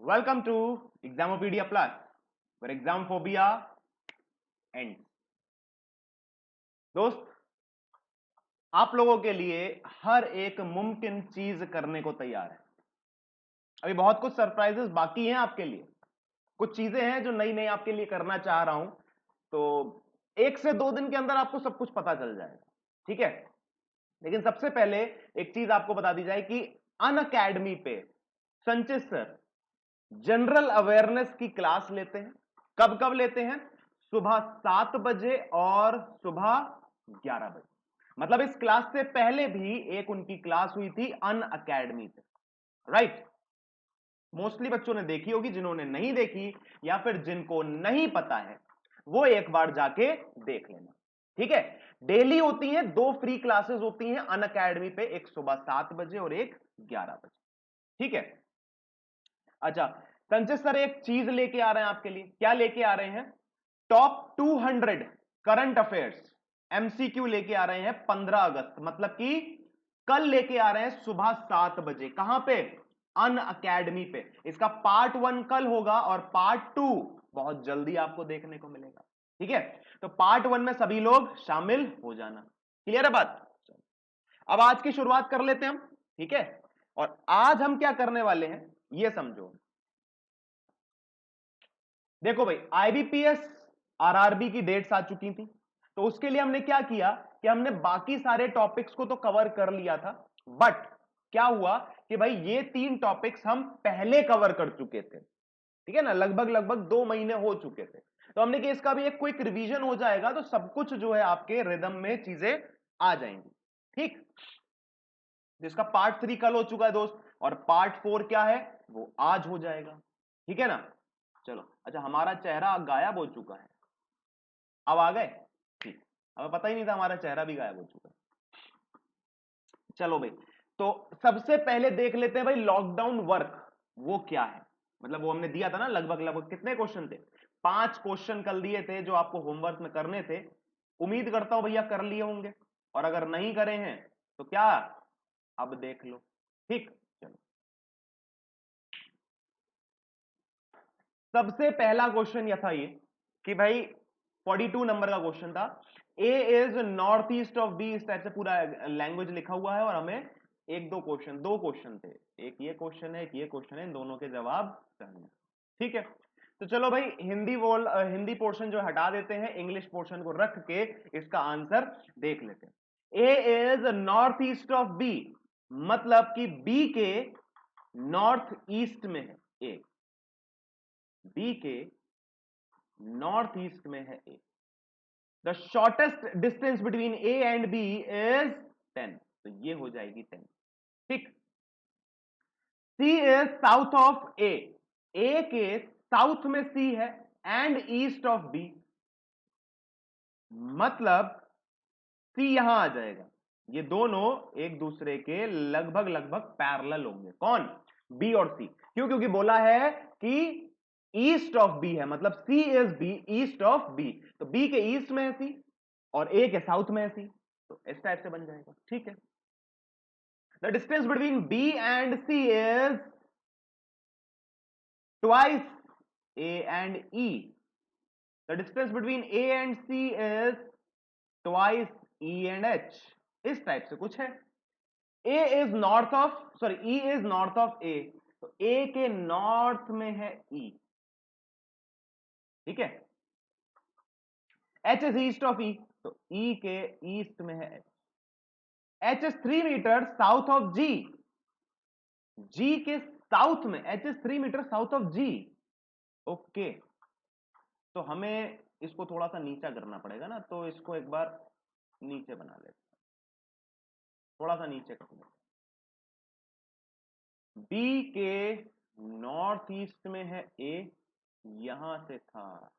Welcome to Examopedia Plus, where exam phobia ends. दोस्त, आप लोगों के लिए हर एक मुमकिन चीज करने को तैयार है। अभी बहुत कुछ सरप्राइजेस बाकी हैं आपके लिए। कुछ चीजें हैं जो नई नई आपके लिए करना चाह रहा हूं, तो 1 से 2 दिन के अंदर आपको सब कुछ पता चल जाएगा। ठीक है, लेकिन सबसे पहले एक चीज आपको बता दी जाए कि अनअकैडमी पे संचित सर जनरल अवेयरनेस की क्लास लेते हैं। कब कब लेते हैं? सुबह 7 बजे और सुबह 11 बजे। मतलब इस क्लास से पहले भी एक उनकी क्लास हुई थी अन अकेडमी पे, राइट? मोस्टली बच्चों ने देखी होगी, जिन्होंने नहीं देखी या फिर जिनको नहीं पता है वो एक बार जाके देख लेना। ठीक है, डेली होती हैं 2 फ्री क्लासेस होती हैं अन अकेडमी पे, एक सुबह 7 बजे और एक 11 बजे। ठीक है, अच्छा, संजय सर एक चीज लेके आ रहे हैं आपके लिए। क्या लेके आ रहे हैं? टॉप 200 करंट अफेयर्स एमसीक्यू लेके आ रहे हैं 15 अगस्त, मतलब कि कल लेके आ रहे हैं सुबह 7 बजे। कहां पे? अन अकेडमी पे। इसका पार्ट 1 कल होगा और पार्ट 2 बहुत जल्दी आपको देखने को मिलेगा। ठीक है, तो पार्ट 1 में सभी लोग शामिल हो जाना। क्लियर है बात? अब आज की शुरुआत कर लेते हैं हम। ठीक है, और आज हम क्या करने वाले हैं ये समझो। देखो भाई, आईबीपीएस आरआरबी की डेट्स आ चुकी थी, तो उसके लिए हमने क्या किया कि हमने बाकी सारे टॉपिक्स को तो कवर कर लिया था, बट क्या हुआ कि भाई ये 3 टॉपिक्स हम पहले कवर कर चुके थे। ठीक है ना, लगभग लगभग 2 महीने हो चुके थे, तो हमने कि इसका भी एक क्विक रिवीजन हो जाएगा, तो सब कुछ जो है आपके रिदम में चीजें आ जाएंगी। ठीक, जिसका पार्ट 3 कल हो चुका है दोस्त, और पार्ट 4 क्या है वो आज हो जाएगा। ठीक है ना, चलो। अच्छा, हमारा चेहरा गायब हो चुका है, अब आ गए? ठीक, हमें पता ही नहीं था हमारा चेहरा भी गायब हो चुका है। चलो भाई, तो सबसे पहले देख लेते हैं भाई लॉकडाउन वर्क वो क्या है। मतलब वो हमने दिया था ना, लगभग लगभग कितने क्वेश्चन थे? 5 क्वेश्चन कल दिए थे जो आपको होमवर्क में करने थे। उम्मीद करता हूं भैया कर लिए होंगे, और अगर नहीं करे हैं तो क्या, अब देख लो। ठीक, चलो। सबसे पहला क्वेश्चन यह था ये कि भाई 42 नंबर का क्वेश्चन था, A is north east of B. इस टाइप से पूरा लैंग्वेज लिखा हुआ है, और हमें दो क्वेश्चन थे, एक ये क्वेश्चन है, एक ये क्वेश्चन है, इन दोनों के जवाब करने। ठीक है, तो चलो भाई हिंदी पोर्शन जो हटा देते हैं, इंग्लिश पोर्शन को रख के इसका आंसर देख लेते हैं। A is north east of B, मतलब कि बी के नॉर्थ ईस्ट में है ए, बी के नॉर्थ ईस्ट में है A. The shortest distance between A and B is 10, तो ये हो जाएगी 10। ठीक, C is south of A, A के साउथ में सी है, एंड ईस्ट ऑफ बी, मतलब सी यहां आ जाएगा। ये दोनों एक दूसरे के लगभग लगभग पैरेलल होंगे। कौन? बी और सी। क्यों? क्योंकि बोला है कि ईस्ट ऑफ बी है, मतलब C is B east of B, तो बी के ईस्ट में है सी और ए के साउथ में है सी, तो इस टाइप से बन जाएगा। ठीक है, the distance between B and C is twice A and E, the distance between A and C is twice E and H. इस टाइप से कुछ है। A is north of, sorry, E is north of A, तो A के north में है E. ठीक है, H is east of E, तो ई के ईस्ट में है H. H is 3 metre south of G, जी के साउथ में, H is 3 metre south of G. Okay, तो हमें इसको थोड़ा सा नीचा करना पड़ेगा ना, तो इसको एक बार नीचे बना लेते हैं, थोड़ा सा नीचे कर लेते हैं। बी के नॉर्थ ईस्ट में है ए, यहां से था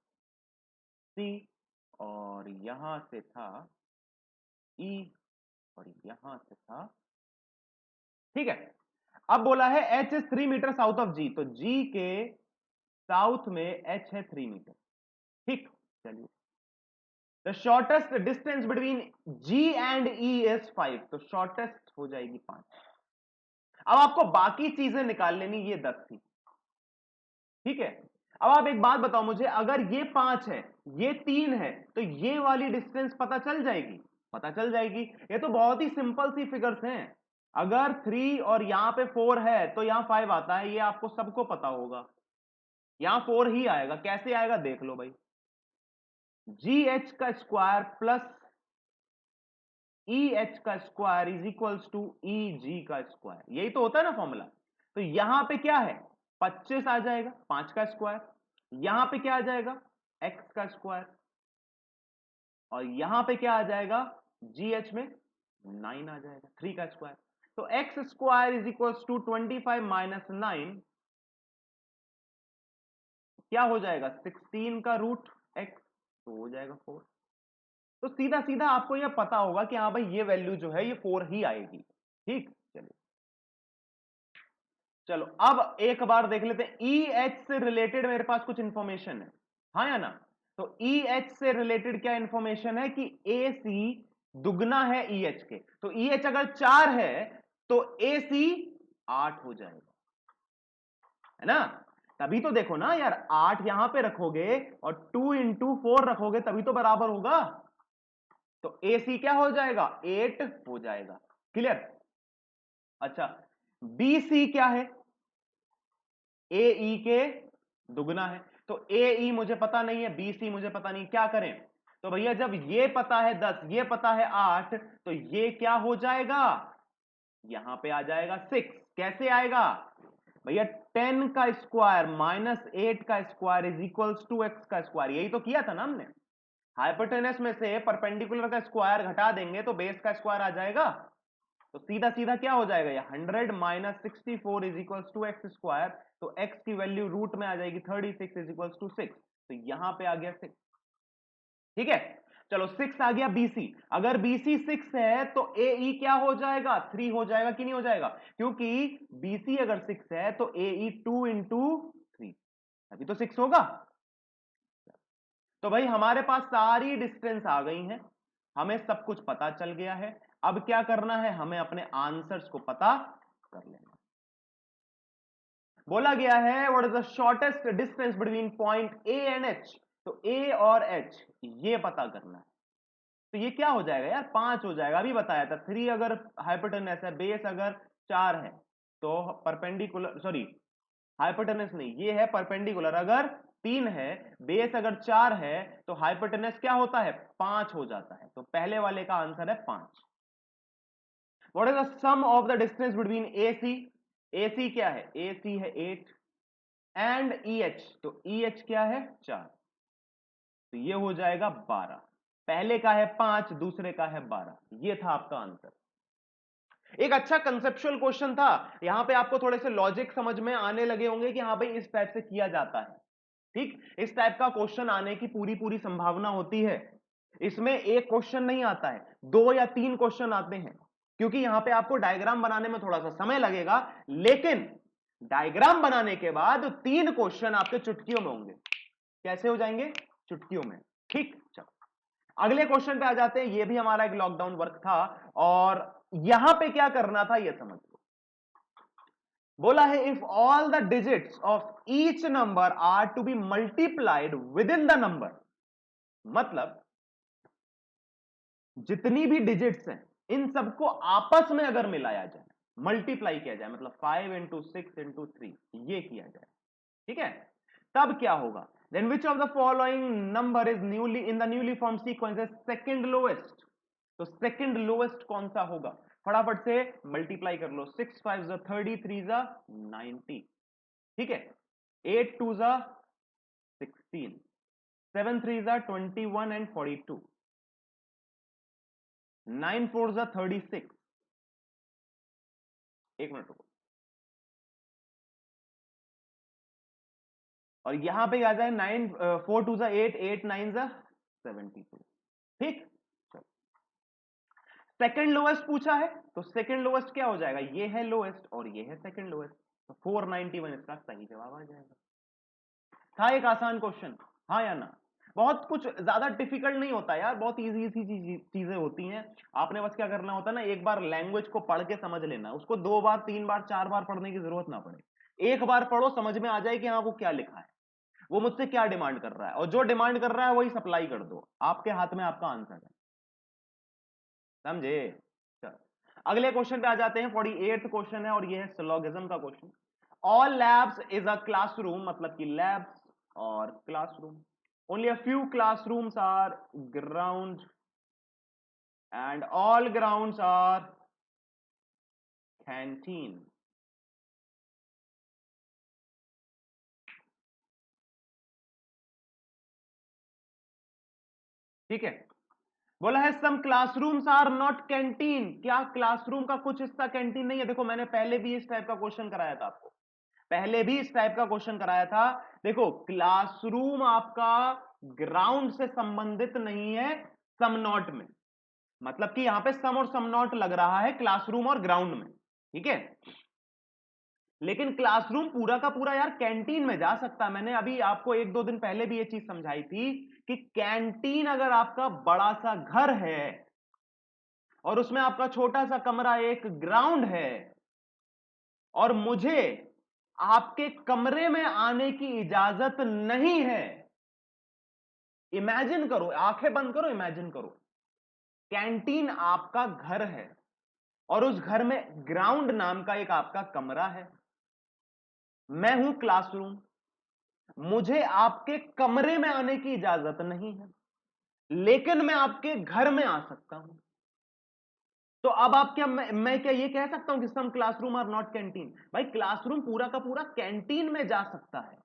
सी, और यहां से था ई, और यहां से था। ठीक है, अब बोला है H is 3 metre south of G, तो जी के साउथ में एच है 3 मीटर। ठीक, चलिए, the shortest distance between ji and E is 5, तो शॉर्टेस्ट हो जाएगी 5। अब आपको बाकी चीजें निकाल लेनी, ये 10 थी। ठीक है। अब आप एक बात बताओ मुझे, अगर ये 5 है, ये 3 है, तो ये वाली डिस्टेंस पता चल जाएगी? पता चल जाएगी। ये तो बहुत ही सिंपल सी फिगर्स हैं। अगर 3 और यहां पे 4 है तो यहां 5 आता है, ये आपको सबको पता होगा। यहां 4 ही आएगा। कैसे आएगा देख लो भाई, जी एच का स्क्वायर प्लस ई एच का स्क्वायर इज इक्वल्स टू ई जी का स्क्वायर, यही तो होता है ना फॉर्मूला। तो यहां पे क्या है, 25 आ जाएगा, 5 का स्क्वायर। यहां पे क्या आ जाएगा, एक्स का स्क्वायर। और यहां पे क्या आ जाएगा, जी एच में 9 आ जाएगा, 3 का स्क्वायर। तो x square is equals to 25 minus 9 क्या हो जाएगा, 16 का रूट एक्स, तो हो जाएगा 4। तो सीधा सीधा आपको यह पता होगा कि हाँ भाई ये वैल्यू जो है ये 4 ही आएगी। ठीक, चलिए चलो अब एक बार देख लेते हैं, ई एच से रिलेटेड मेरे पास कुछ इंफॉर्मेशन है, हाँ या ना। तो ई एच से रिलेटेड क्या इंफॉर्मेशन है कि ए सी दुगना है ई एच के। तो ई एच अगर 4 है तो ए सी 8 हो जाएगा, है ना। तभी तो देखो ना यार, 8 यहां पे रखोगे और 2 इंटू 4 रखोगे तभी तो बराबर होगा। तो ए सी क्या हो जाएगा, 8 हो जाएगा। क्लियर। अच्छा, बी सी क्या है, ए ई के दुगना है। तो ए ई मुझे पता नहीं है, बी सी मुझे पता नहीं, क्या करें। तो भैया जब ये पता है 10, ये पता है 8, तो ये क्या हो जाएगा, यहां पे आ जाएगा 6। कैसे आएगा भैया, 10 का स्क्वायर माइनस 8 का square is equals to x का स्क्वायर, यही तो किया था ना हमने। हाइपोटेनस में से परपेंडिकुलर का स्क्वायर घटा देंगे तो बेस का स्क्वायर आ जाएगा। तो सीधा सीधा क्या हो जाएगा, ये 100 minus 64 is equals to x square. तो एक्स की वैल्यू रूट में आ जाएगी 36 इज इक्वल्स टू 6। तो यहां पे आ गया 6। ठीक है, चलो 6 आ गया बीसी। अगर बीसी 6 है तो ए ई क्या हो जाएगा, 3 हो जाएगा कि नहीं हो जाएगा, क्योंकि बीसी अगर 6 है तो ए ई 2 इंटू 3, अभी तो 6 होगा। तो भाई हमारे पास सारी डिस्टेंस आ गई हैं, हमें सब कुछ पता चल गया है। अब क्या करना है, हमें अपने आंसर्स को पता कर लेना। बोला गया है what is the shortest distance between point A and H. तो ए और एच ये पता करना है। तो ये क्या हो जाएगा यार, 5 हो जाएगा। अभी बताया था 3 अगर हाइपोटेनस है, बेस अगर 4 है तो परपेंडिकुलर, सॉरी हाइपोटेनस नहीं, ये है परपेंडिकुलर। अगर 3 है, बेस अगर 4 है, तो हाइपोटेनस क्या होता है, 5 हो जाता है। तो पहले वाले का आंसर है 5। What is the sum of the distance between A C, A C क्या है, ए सी है 8 एंड ई एच, तो ई एच क्या है 4, तो ये हो जाएगा 12। पहले का है 5, दूसरे का है 12। ये था आपका आंसर। एक अच्छा कंसेप्चुअल क्वेश्चन था, यहां पे आपको थोड़े से लॉजिक समझ में आने लगे होंगे कि हाँ भाई इस टाइप से किया जाता है। ठीक, इस टाइप का क्वेश्चन आने की पूरी पूरी संभावना होती है। इसमें एक क्वेश्चन नहीं आता है, 2 या 3 क्वेश्चन आते हैं, क्योंकि यहां पे आपको डायग्राम बनाने में थोड़ा सा समय लगेगा, लेकिन डायग्राम बनाने के बाद 3 क्वेश्चन आपके चुटकियों में होंगे। कैसे हो जाएंगे, चुटकियों में। ठीक, चलो अगले क्वेश्चन पे आ जाते हैं। ये भी हमारा एक लॉकडाउन वर्क था, और यहां पे क्या करना था ये समझ लो। बोला है if all the digits of each number are to be multiplied within the number, मतलब जितनी भी डिजिट्स हैं इन सबको आपस में अगर मिलाया जाए, मल्टीप्लाई किया जाए, मतलब 5 इंटू 6 इंटू 3 ये किया जाए, ठीक है, तब क्या होगा, then which of the following number is newly in the newly form sequence is second lowest. तो सेकंड लोएस्ट कौन सा होगा, फटाफट से मल्टीप्लाई कर लो। 6 5 30, 3 90, ठीक है, 8 2 16, 7 3 21 एंड 42, 9 4 36। एक मिनट रुको, और यहां पे आ जाए 9 4 2 8, 8 9 72। ठीक, सेकंड लोएस्ट पूछा है, तो सेकंड लोएस्ट क्या हो जाएगा, ये है लोएस्ट और ये है सेकंड लोएस्ट, तो 491 इसका सही जवाब आ जाएगा। था एक आसान क्वेश्चन, हाँ या ना। बहुत कुछ ज्यादा डिफिकल्ट नहीं होता यार, बहुत इजी इजी चीजें होती हैं। आपने बस क्या करना होता है ना, एक बार लैंग्वेज को पढ़ के समझ लेना, उसको 2 बार 3 बार 4 बार पढ़ने की जरूरत ना पड़े। एक बार पढ़ो, समझ में आ जाए कि हाँ वो क्या लिखा है, वो मुझसे क्या डिमांड कर रहा है, और जो डिमांड कर रहा है वही सप्लाई कर दो, आपके हाथ में आपका आंसर है। समझे? चलो अगले क्वेश्चन पे आ जाते हैं। 48th क्वेश्चन है और ये है सिलोगिज्म का question. All labs is a classroom, मतलब कि लैब्स और classroom, only a few classrooms are ground and all grounds are canteen. ठीक है, बोला है some classrooms are not canteen, क्या क्लासरूम का कुछ हिस्सा कैंटीन नहीं है? देखो मैंने पहले भी इस टाइप का क्वेश्चन कराया था आपको, पहले भी इस टाइप का क्वेश्चन कराया था। देखो क्लासरूम आपका ग्राउंड से संबंधित नहीं है सम नॉट में, मतलब कि यहां पे सम और सम नॉट लग रहा है क्लासरूम और ग्राउंड में, ठीक है। लेकिन क्लासरूम पूरा का पूरा यार कैंटीन में जा सकता है। मैंने अभी आपको एक दो दिन पहले भी ये चीज समझाई थी कि कैंटीन अगर आपका बड़ा सा घर है और उसमें आपका छोटा सा कमरा एक ग्राउंड है, और मुझे आपके कमरे में आने की इजाजत नहीं है, इमेजिन करो, आंखें बंद करो, इमेजिन करो, कैंटीन आपका घर है और उस घर में ग्राउंड नाम का एक आपका कमरा है, मैं हूं क्लासरूम, मुझे आपके कमरे में आने की इजाजत नहीं है, लेकिन मैं आपके घर में आ सकता हूं। तो अब आप क्या, मैं क्या ये कह सकता हूं कि सम क्लासरूम आर नॉट कैंटीन? भाई क्लासरूम पूरा का पूरा कैंटीन में जा सकता है,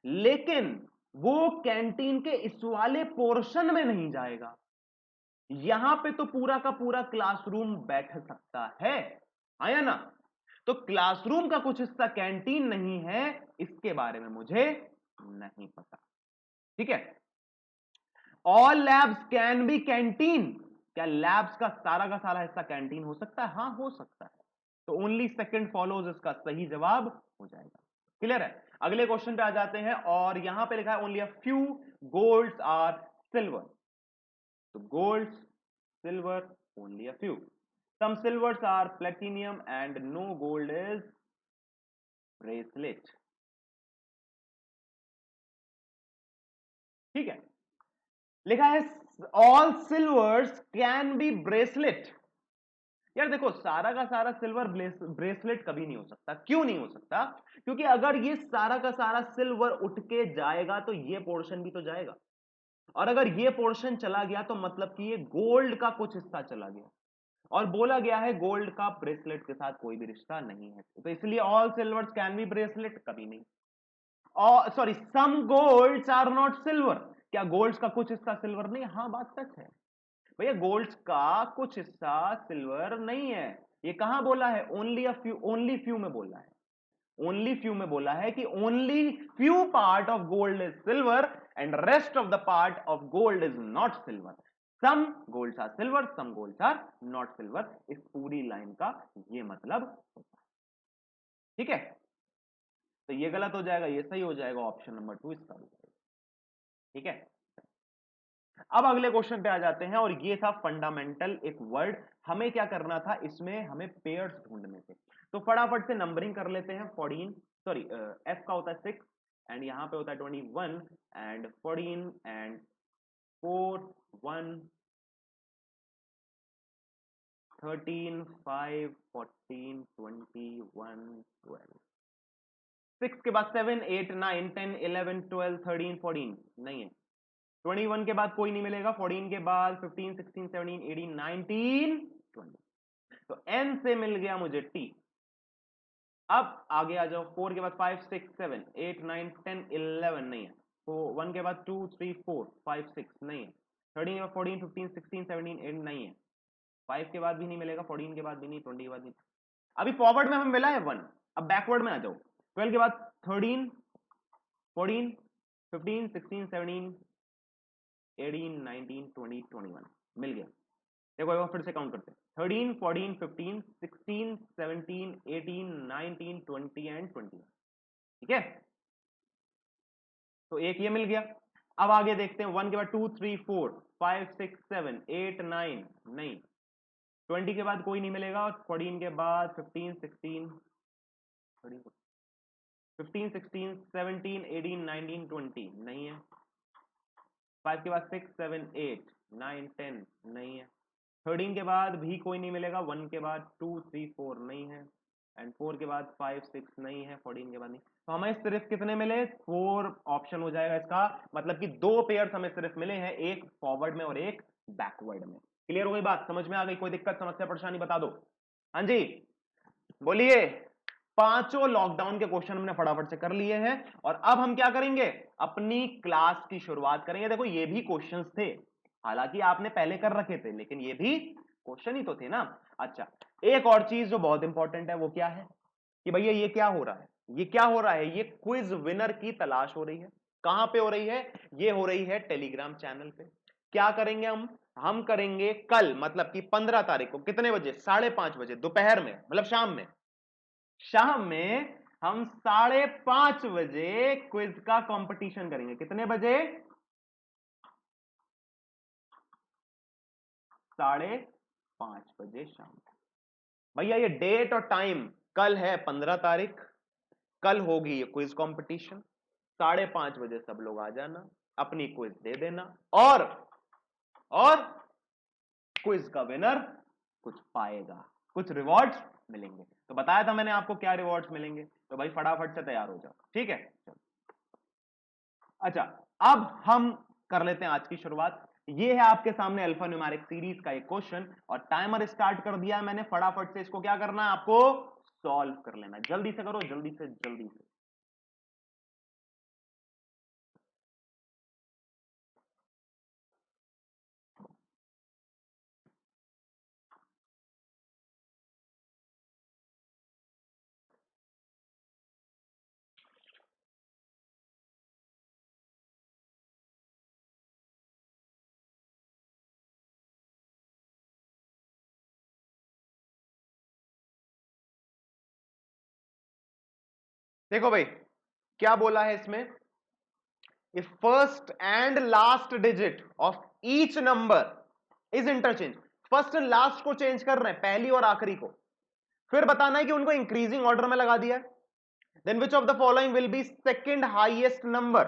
लेकिन वो कैंटीन के इस वाले पोर्शन में नहीं जाएगा। यहां पे तो पूरा का पूरा क्लासरूम बैठ सकता है, आया ना? तो क्लासरूम का कुछ हिस्सा कैंटीन नहीं है, इसके बारे में मुझे नहीं पता, ठीक है। All labs can be canteen, क्या लैब्स का सारा हिस्सा कैंटीन हो सकता है? हाँ हो सकता है। तो ओनली सेकंड फॉलोज इसका सही जवाब हो जाएगा। क्लियर है? अगले क्वेश्चन पे आ जाते हैं और यहां पे लिखा है only a few golds are silver. तो golds, silver, only a few, some silvers are platinum and no gold is bracelet. ठीक है, लिखा है all silvers can be bracelet. यार देखो सारा का सारा सिल्वर ब्रेसलेट कभी नहीं हो सकता। क्यों नहीं हो सकता? क्योंकि अगर ये सारा का सारा सिल्वर उठ के जाएगा तो ये पोर्शन भी तो जाएगा, और अगर ये पोर्शन चला गया तो मतलब कि ये गोल्ड का कुछ हिस्सा चला गया, और बोला गया है गोल्ड का ब्रेसलेट के साथ कोई भी रिश्ता नहीं है, तो इसलिए all silvers can be bracelet कभी नहीं। और sorry, some golds are not silver, क्या गोल्ड्स का कुछ हिस्सा सिल्वर नहीं? हाँ बात सच है भैया, गोल्ड्स का कुछ हिस्सा सिल्वर नहीं है। ये कहां बोला है? Only a few, only few में बोला है, ओनली फ्यू में बोला है कि only few part of gold is silver and rest of the part of gold is not silver. Some golds are silver, some golds are not silver, इस पूरी line का ये मतलब होता है, ठीक है। तो ये गलत हो जाएगा, ये सही हो जाएगा, ऑप्शन नंबर 2 इसका हो जाएगा, ठीक है। अब अगले क्वेश्चन पे आ जाते हैं और ये था फंडामेंटल एक वर्ड, हमें क्या करना था, इसमें हमें पेयर्स ढूंढने थे। तो फटाफट से नंबरिंग कर लेते हैं। 14, सॉरी, एफ का होता है 6 एंड यहां पे होता है 21 एंड 14 एंड 4 1 13 5 14 21 12, 6 के बाद 7 8 9 10 11 12 13 14 नहीं है, 21 के बाद कोई नहीं मिलेगा, 14 के बाद 15 16 17 18 19 20, तो एन से मिल गया मुझे टी। अब आगे आ जाओ, 4 के बाद 5 6 7 8 9 10 11 नहीं है, 1 के बाद 2 3 4 5 6 नहीं है, 13 के बाद 14 15 16 17 8 नहीं है, 5 के बाद भी नहीं मिलेगा, 14 के बाद भी नहीं, 20 के बाद नहीं। अभी फॉरवर्ड में हमें मिला है 1, अब बैकवर्ड में आ जाओ, 12 के बाद 13 14 15 16 17 18 19 20 21 मिल गया। देखो एक बार फिर से काउंट करते हैं, 13 14 15 16 17 18 19 20 एंड 21, ठीक है। तो एक ये मिल गया। अब आगे देखते हैं, 1 के बाद 2 3 4 5 6 7 8 9 नहीं, 20 के बाद कोई नहीं मिलेगा, 14 के बाद 15 16 13 15, 16, 17, 18, 19, 20 नहीं है। 5 के बाद 6, 7, 8, 9, 10 नहीं है। 13 के बाद भी कोई नहीं मिलेगा। 1 के बाद 2, 3, 4 नहीं है। एंड 4 के बाद 5, 6 नहीं है। 14 के बाद नहीं। तो हमें सिर्फ कितने मिले? 4 ऑप्शन हो जाएगा इसका, मतलब कि 2 पेयर्स हमें सिर्फ मिले हैं, एक फॉरवर्ड में और एक बैकवर्ड में। क्लियर हो गई बात? समझ में आ गई? कोई दिक्कत समस्या परेशानी बता दो। हाँ जी बोलिए। पांचों लॉकडाउन के क्वेश्चन हमने फटाफट से कर लिए हैं और अब हम क्या करेंगे? अपनी क्लास की शुरुआत करेंगे। देखो ये भी क्वेश्चंस थे, हालांकि आपने पहले कर रखे थे, लेकिन ये भी क्वेश्चन ही तो थे ना। अच्छा, एक और चीज जो बहुत इंपॉर्टेंट है वो क्या है कि भैया ये क्या हो रहा है? ये क्या हो रहा है? ये क्विज विनर की तलाश हो रही है। कहां पे हो रही है? ये हो रही है टेलीग्राम चैनल पे। क्या करेंगे हम करेंगे कल, मतलब कि 15 तारीख को कितने बजे? 5:30 बजे दोपहर में, मतलब शाम में हम 5:30 बजे क्विज का कंपटीशन करेंगे। कितने बजे? 5:30 बजे शाम। भैया ये डेट और टाइम कल है 15 तारीख, कल होगी ये क्विज कंपटीशन। 5:30 बजे सब लोग आ जाना, अपनी क्विज दे देना और क्विज का विनर कुछ पाएगा, कुछ रिवॉर्ड्स मिलेंगे। तो बताया था मैंने आपको क्या रिवॉर्ड्स मिलेंगे, तो भाई फटाफट से तैयार हो जाओ, ठीक है? चलो। अच्छा, अब हम कर लेते हैं आज की शुरुआत। ये है आपके सामने अल्फा न्यूमेरिक सीरीज का एक क्वेश्चन और टाइमर स्टार्ट कर दिया है मैंने। फटाफट से इसको क्या करना है? आपको सॉल्व कर लेना है। जल्दी से करो, जल्दी से जल्दी से। देखो भाई क्या बोला है इसमें, if first and last digit of each number is interchange। First and last को चेंज कर रहे हैं, पहली और आखिरी को। फिर बताना है कि उनको इंक्रीजिंग ऑर्डर में लगा दिया है। Then which of the following will be second highest number.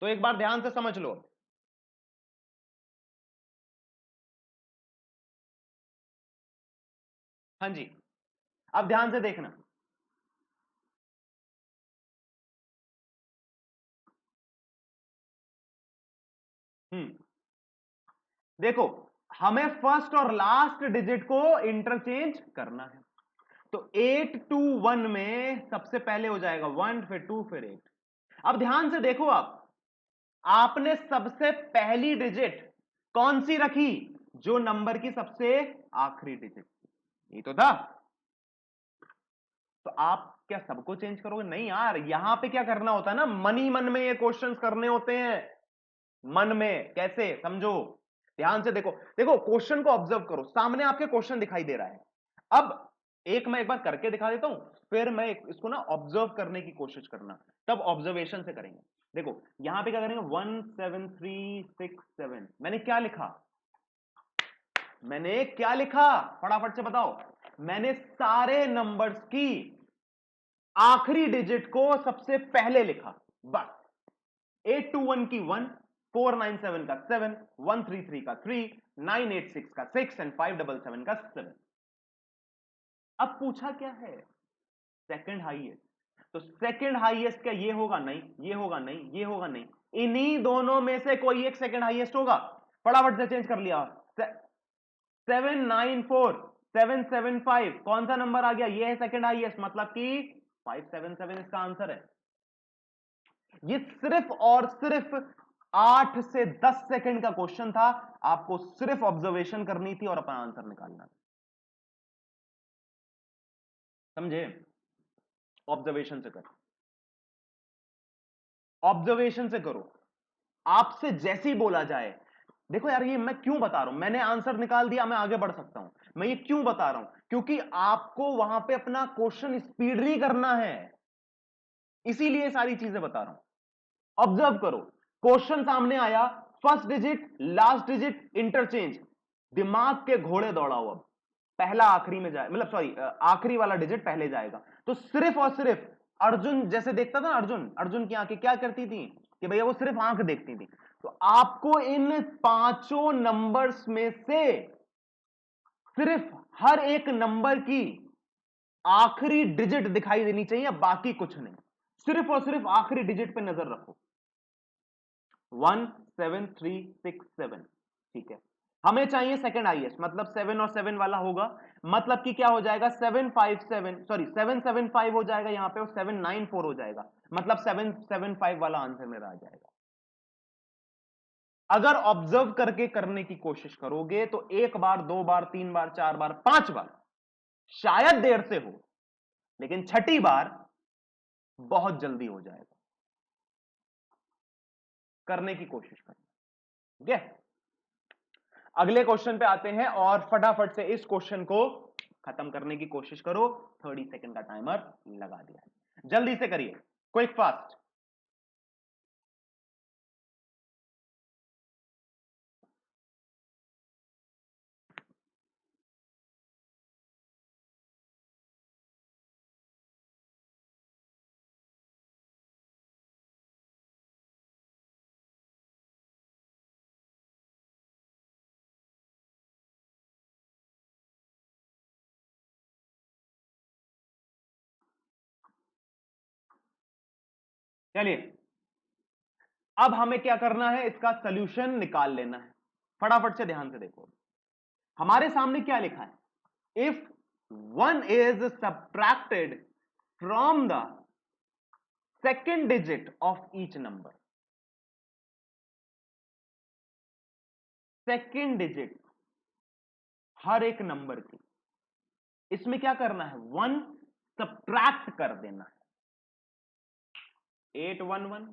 तो एक बार ध्यान से समझ लो। हाँ जी, अब ध्यान से देखना। देखो हमें फर्स्ट और लास्ट डिजिट को इंटरचेंज करना है। तो 8 2 1 में सबसे पहले हो जाएगा 1, फिर 2, फिर 8। अब ध्यान से देखो, आपने सबसे पहली डिजिट कौन सी रखी? जो नंबर की सबसे आखिरी डिजिट, ये तो था। तो आप क्या सबको चेंज करोगे? नहीं यार, यहां पे क्या करना होता है ना, मन ही मन में ये क्वेश्चंस करने होते हैं। मन में कैसे? समझो, ध्यान से देखो। देखो क्वेश्चन को ऑब्जर्व करो, सामने आपके क्वेश्चन दिखाई दे रहा है। अब एक बार करके दिखा देता हूं, फिर मैं इसको ना ऑब्जर्व करने की कोशिश करना, तब ऑब्जर्वेशन से करेंगे। देखो यहां पे क्या करेंगे, 1 7 3 6 7। मैंने क्या लिखा फटाफट से बताओ। मैंने सारे नंबर्स की आखिरी डिजिट को सबसे पहले लिखा, बस। 821 की 1, 497 का 7, 133 का 3, 986 का 6 एंड 577 का 7। अब पूछा क्या है? Second highest. तो सेकंड हाईएस्ट क्या ये होगा? नहीं, ये होगा नहीं, ये होगा नहीं। इन्हीं दोनों में से कोई एक सेकंड हाईएस्ट होगा। फटाफट से चेंज कर लिया। 794 775 कौन सा नंबर आ गया? ये है सेकंड हाईएस्ट, मतलब कि 577 इसका आंसर है। ये सिर्फ और सिर्फ 8 से 10 सेकंड का क्वेश्चन था। आपको सिर्फ ऑब्जर्वेशन करनी थी और अपना आंसर निकालना था। समझे? ऑब्जर्वेशन से करो, ऑब्जर्वेशन से करो। आपसे जैसे ही बोला जाए, देखो यार ये मैं क्यों बता रहा हूं, मैंने आंसर निकाल दिया, मैं आगे बढ़ सकता हूं। मैं ये क्यों बता रहा हूं? क्योंकि आपको वहां पे अपना क्वेश्चन स्पीडली करना है, इसीलिए सारी चीजें बता रहा हूं। ऑब्जर्व करो, क्वेश्चन सामने आया, first digit last digit interchange. दिमाग के घोड़े दौड़ाओ। अब पहला आखिरी में जाए, मतलब सॉरी, आखिरी वाला डिजिट पहले जाएगा। तो सिर्फ और सिर्फ अर्जुन जैसे देखता था, अर्जुन की आंखें क्या करती थी कि भैया वो सिर्फ आंख देखती थी। तो आपको इन पांचों नंबर्स में से सिर्फ हर एक नंबर की आखिरी डिजिट दिखाई देनी चाहिए, बाकी कुछ नहीं, सिर्फ और सिर्फ आखिरी डिजिट पे नजर रखो। 17367, ठीक है। हमें चाहिए सेकंड हाईएस्ट, मतलब 7 और 7 वाला होगा, मतलब कि क्या हो जाएगा 775 हो जाएगा यहां पे, और 794 हो जाएगा, मतलब 775 वाला आंसर मेरा आ जाएगा। अगर ऑब्जर्व करके करने की कोशिश करोगे तो एक बार, दो बार, तीन बार, चार बार, पांच बार शायद देर से हो, लेकिन छठी बार बहुत जल्दी हो जाएगा। करने की कोशिश करना, ठीक है। अगले क्वेश्चन पे आते हैं और फटाफट से इस क्वेश्चन को खत्म करने की कोशिश करो। 30 सेकंड का टाइमर लगा दिया है, जल्दी से करिए, क्विक फास्ट। चलिए, अब हमें क्या करना है, इसका सॉल्यूशन निकाल लेना है। फटाफट से ध्यान से देखो, हमारे सामने क्या लिखा है, if 1 is subtracted from the second digit of each number, second digit हर एक नंबर की, इसमें क्या करना है, 1 सब्ट्रैक्ट कर देना है। 811,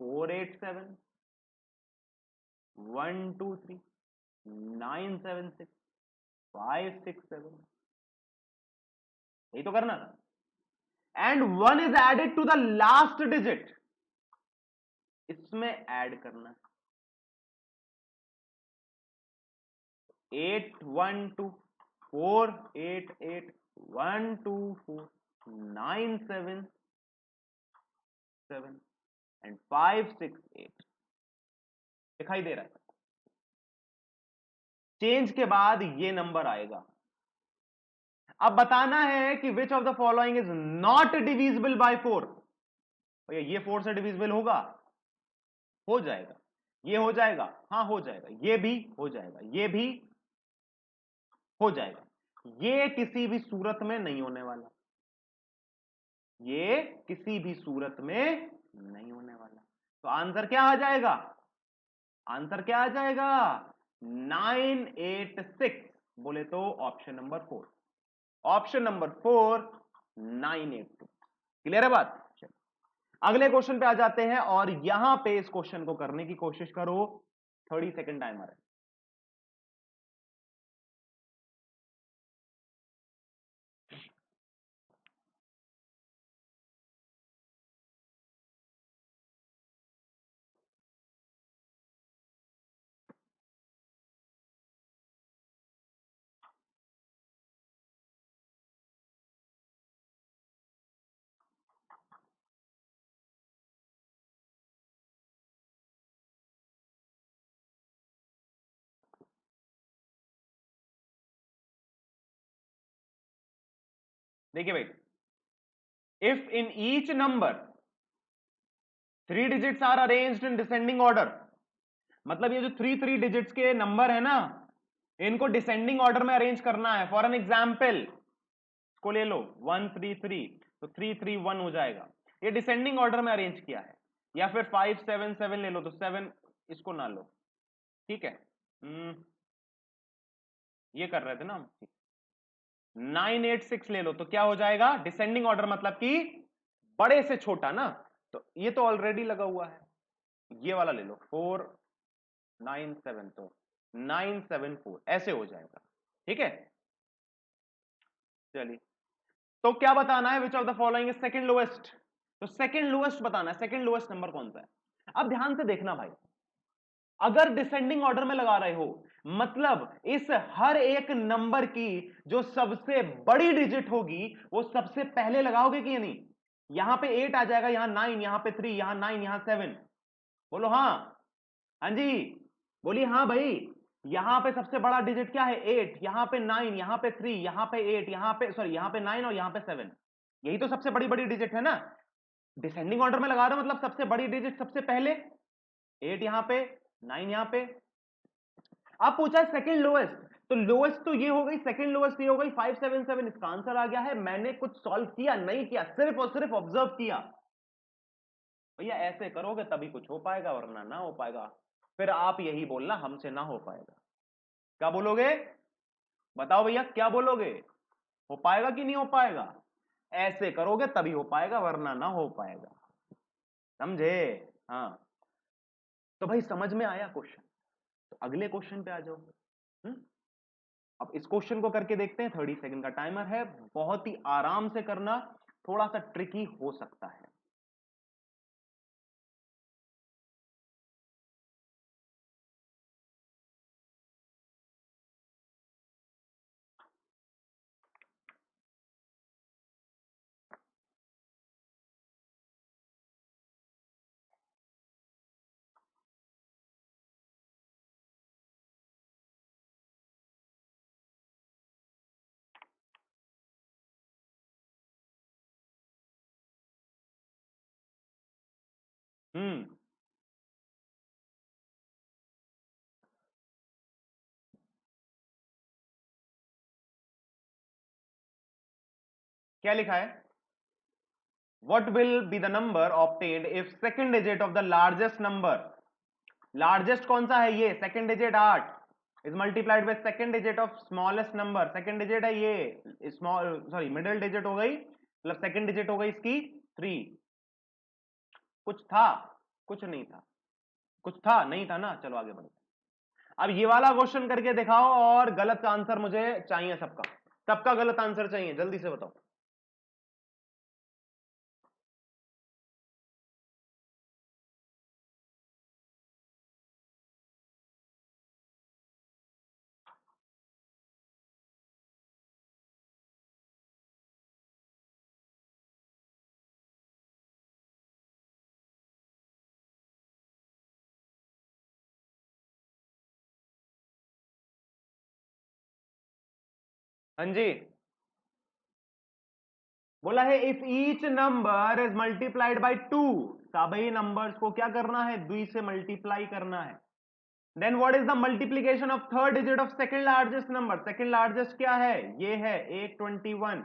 487, 123, 976, 567, यही तो करना था। And 1 is added to the last digit, इसमें ऐड करना है 812, 488, 124, 977 एंड 568, दिखाई दे रहा है। चेंज के बाद ये नंबर आएगा। अब बताना है कि विच of the following is not divisible by 4। भैया ये 4 से डिविजिबल होगा, हो जाएगा, ये हो जाएगा, हाँ हो जाएगा, ये भी हो जाएगा, ये भी हो जाएगा, ये किसी भी सूरत में नहीं होने वाला, ये किसी भी सूरत में नहीं होने वाला। तो आंसर क्या आ जाएगा, आंसर क्या आ जाएगा, 986, बोले तो option number 4, option number 4 982। Clear है बात। अगले क्वेश्चन पे आ जाते हैं और यहां पे इस क्वेश्चन को करने की कोशिश करो। 30 सेकंड टाइमर है। देखिए भाई, if in each number 3 digits are arranged in descending order, मतलब ये जो 3 डिजिट्स के नंबर है ना, इनको डिसेंडिंग ऑर्डर में अरेंज करना है। फॉर एन एग्जाम्पल इसको ले लो 133, तो 331 हो जाएगा, ये डिसेंडिंग ऑर्डर में अरेंज किया है। या फिर 577 ले लो, तो 7 इसको ना लो, ठीक है। ये कर रहे थे ना हम। 986 ले लो, तो क्या हो जाएगा, डिसेंडिंग ऑर्डर मतलब कि बड़े से छोटा ना, तो ये तो ऑलरेडी लगा हुआ है, ये वाला ले लो 497, तो 974 ऐसे हो जाएगा, ठीक है। चलिए, तो क्या बताना है, which of the following is second lowest, तो सेकंड लोएस्ट बताना है, सेकंड लोएस्ट नंबर कौन सा है। अब ध्यान से देखना भाई, अगर डिसेंडिंग ऑर्डर में लगा रहे हो, मतलब इस हर एक नंबर की जो सबसे बड़ी डिजिट होगी वो सबसे पहले लगाओगे कि नहीं? यहां पे 8 आ जाएगा, यहां 9, यहां पे 3, यहां 9, यहां 7। बोलो हाँ। हाँ जी, बोलिए हाँ भाई। यहां पे सबसे बड़ा डिजिट क्या है? 8, यहां पे 9, यहां पे 3, यहां पे 8, यहां पे सॉरी यहां पे 9 और यहां पे 7। यही तो सबसे बड़ी बड़ी डिजिट है ना। डिसेंडिंग ऑर्डर में लगा रहे हो मतलब सबसे बड़ी डिजिट सबसे पहले, 8 यहां पे, 9 यहां पे। अब पूछा सेकंड लोएस्ट, तो लोएस्ट तो ये हो गई, सेकंड लोएस्ट ये हो गई 577। इसका आंसर आ गया है। मैंने कुछ सॉल्व किया नहीं किया, सिर्फ और सिर्फ ऑब्जर्व किया। भैया ऐसे करोगे तभी कुछ हो पाएगा, वरना ना हो पाएगा। फिर आप यही बोलना हमसे ना हो पाएगा। क्या बोलोगे? बताओ भैया क्या बोलोगे? हो पाएगा कि नहीं हो पाएगा? ऐसे करोगे तभी हो पाएगा, वरना ना हो पाएगा। समझे? हाँ, तो भाई समझ में आया क्वेश्चन? तो अगले क्वेश्चन पे आ जाओ। अब इस क्वेश्चन को करके देखते हैं। 30 सेकंड का टाइमर है, बहुत ही आराम से करना, थोड़ा सा ट्रिकी हो सकता है। हम्म क्या लिखा है? What will be the number obtained if second digit of the largest number, largest कौन सा है? ये second digit 8 is multiplied by second digit of smallest number. Second digit है ये, स्मॉल सॉरी मिडिल डिजिट हो गई, मतलब सेकंड डिजिट हो गई इसकी 3। कुछ था? कुछ नहीं था। कुछ था नहीं था ना। चलो आगे बढ़ते। अब ये वाला क्वेश्चन करके दिखाओ, और गलत आंसर मुझे चाहिए सबका। सबका गलत आंसर चाहिए, जल्दी से बताओ। हाँ जी, बोला है if each number is multiplied by 2, सभी नंबर्स को क्या करना है? 2 से मल्टीप्लाई करना है। Then what is the multiplication of third digit of second largest number? Second largest क्या है? ये है 821।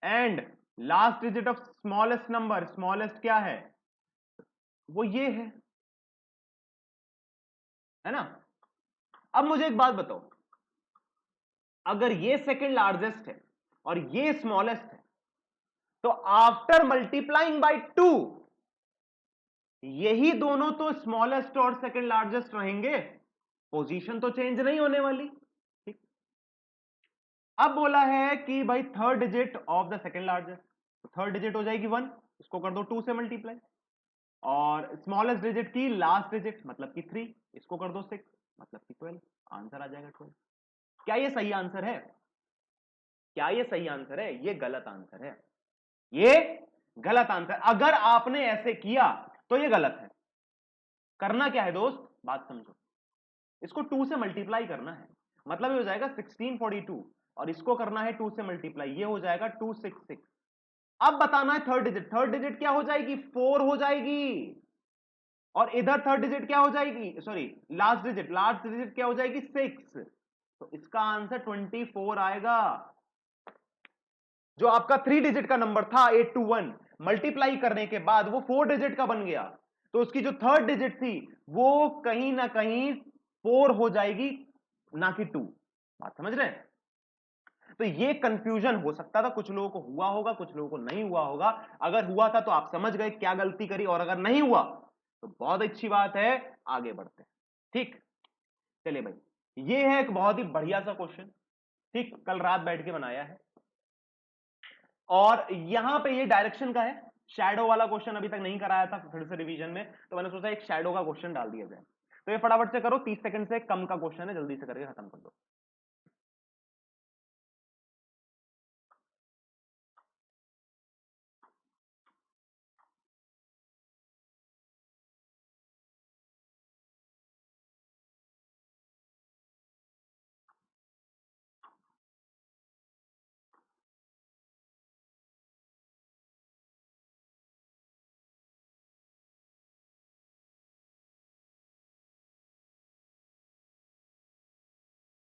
And last digit of smallest number, smallest क्या है? वो ये है ना। अब मुझे एक बात बताओ, अगर ये सेकंड लार्जेस्ट है और ये स्मॉलेस्ट है, तो आफ्टर मल्टीप्लाइंग बाय 2 यही दोनों तो स्मॉलेस्ट और सेकंड लार्जेस्ट रहेंगे, पोजीशन तो चेंज नहीं होने वाली। ठीक। अब बोला है कि भाई third digit of the second largest, third digit हो जाएगी 1, इसको कर दो 2 से मल्टीप्लाई। और स्मॉलेस्ट डिजिट की लास्ट डिजिट मतलब कि 3, इसको कर दो 6 मतलब कि 12। आंसर आ जाएगा 12। क्या ये सही आंसर है? क्या ये सही आंसर है? ये गलत आंसर है। ये गलत आंसर। अगर आपने ऐसे किया तो ये गलत है। करना क्या है दोस्त, बात समझो। इसको 2 से मल्टीप्लाई करना है, मतलब ये हो जाएगा 1642, और इसको करना है 2 से मल्टीप्लाई, ये हो जाएगा 266। अब बताना है थर्ड डिजिट। थर्ड डिजिट क्या हो जाएगी? 4 हो जाएगी। और इधर थर्ड डिजिट क्या हो जाएगी? सॉरी, लास्ट डिजिट क्या हो जाएगी? 6। तो इसका आंसर 24 आएगा। जो आपका 3 डिजिट का नंबर था 821, मल्टीप्लाई करने के बाद वो 4 डिजिट का बन गया, तो उसकी जो थर्ड डिजिट थी वो कहीं ना कहीं 4 हो जाएगी, ना कि 2। बात समझ रहे हैं? तो ये कंफ्यूजन हो सकता था, कुछ लोगों को हुआ होगा, कुछ लोगों को नहीं हुआ होगा। अगर हुआ था तो आप समझ गए क्या गलती करी, और अगर नहीं हुआ तो बहुत अच्छी बात है, आगे बढ़ते हैं। ठीक, चलिए भाई, ये है एक बहुत ही बढ़िया सा क्वेश्चन। ठीक, कल रात बैठ के बनाया है, और यहां पे ये डायरेक्शन का है। शैडो वाला क्वेश्चन अभी तक नहीं कराया था फिर से रिवीजन में, तो मैंने सोचा एक शैडो का क्वेश्चन डाल दिया जाए। तो ये फटाफट से करो, 30 सेकंड से कम का क्वेश्चन है, जल्दी से करके खत्म कर दो।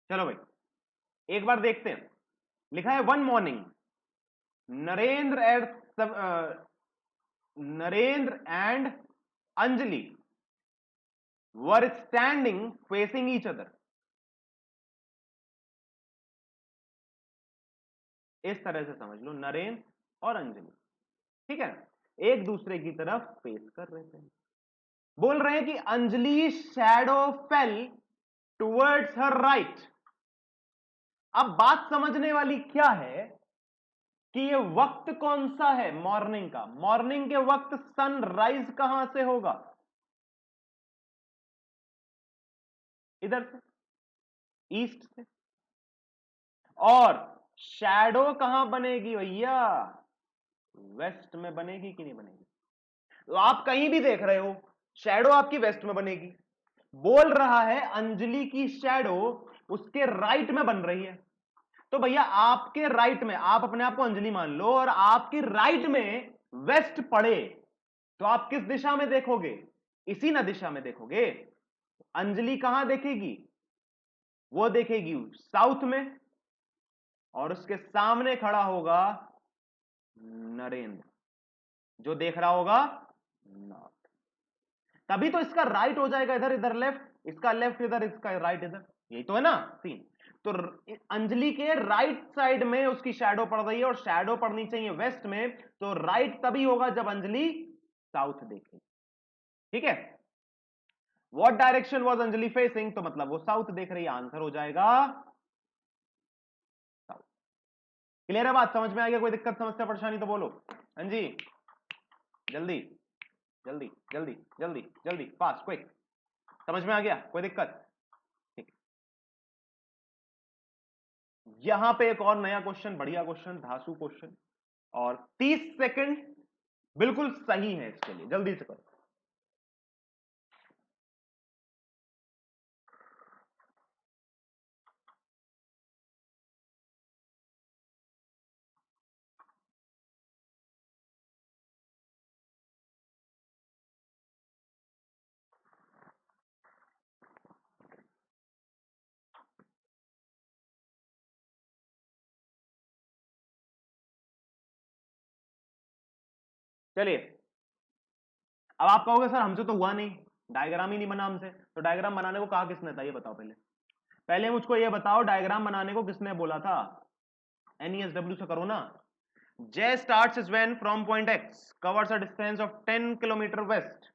चलो भाई एक बार देखते हैं, लिखा है one morning Narendra and Anjali were standing facing each other. इस तरह से समझ लो, नरेंद्र और अंजलि, ठीक है, एक दूसरे की तरफ फेस कर रहे थे। बोल रहे हैं कि अंजलि शैडो फेल टुवर्ड्स हर राइट। अब बात समझने वाली क्या है कि ये वक्त कौन सा है, मॉर्निंग का। मॉर्निंग के वक्त सनराइज कहां से होगा, इधर से, ईस्ट से। और शैडो कहां बनेगी भैया, वेस्ट में बनेगी कि नहीं बनेगी। तो आप कहीं भी देख रहे हो, शैडो आपकी वेस्ट में बनेगी। बोल रहा है अंजलि की शैडो उसके राइट में बन रही है। तो भैया आपके राइट में, आप अपने आप को अंजलि मान लो, और आपकी राइट में वेस्ट पड़े, तो आप किस दिशा में देखोगे, इसी ना दिशा में देखोगे। अंजलि कहां देखेगी, वो देखेगी साउथ में, और उसके सामने खड़ा होगा नरेंद्र, जो देख रहा होगा नॉर्थ। तभी तो इसका राइट हो जाएगा इधर, इधर लेफ्ट, इसका लेफ्ट इधर, इसका राइट इधर, यही तो है ना सीन। तो अंजलि के राइट साइड में उसकी शैडो पड़ रही है, और शैडो पड़नी चाहिए वेस्ट में, तो राइट तभी होगा जब अंजलि साउथ देखे, ठीक है। What direction was Anjali facing, तो मतलब वो साउथ देख रही है, आंसर हो जाएगा साउथ। क्लियर है बात, समझ में आ गया, कोई दिक्कत समस्या परेशानी तो बोलो। हाँ जी, जल्दी जल्दी जल्दी जल्दी जल्दी, फास्ट क्विक, समझ में आ गया, कोई दिक्कत। ठीक, यहां पे एक और नया क्वेश्चन, बढ़िया क्वेश्चन, धांसू क्वेश्चन, और 30 सेकंड बिल्कुल सही है इसके लिए, जल्दी से करो। चलिए, अब आप कहोगे सर हमसे तो हुआ नहीं, डायग्राम ही नहीं बना हमसे, तो डायग्राम बनाने को कहा किसने था, ये बताओ पहले। पहले मुझको ये बताओ, डायग्राम बनाने को किसने बोला था। एनईएसडब्ल्यू से करो ना। J starts is when from point X covers a distance of 10 kilometre west,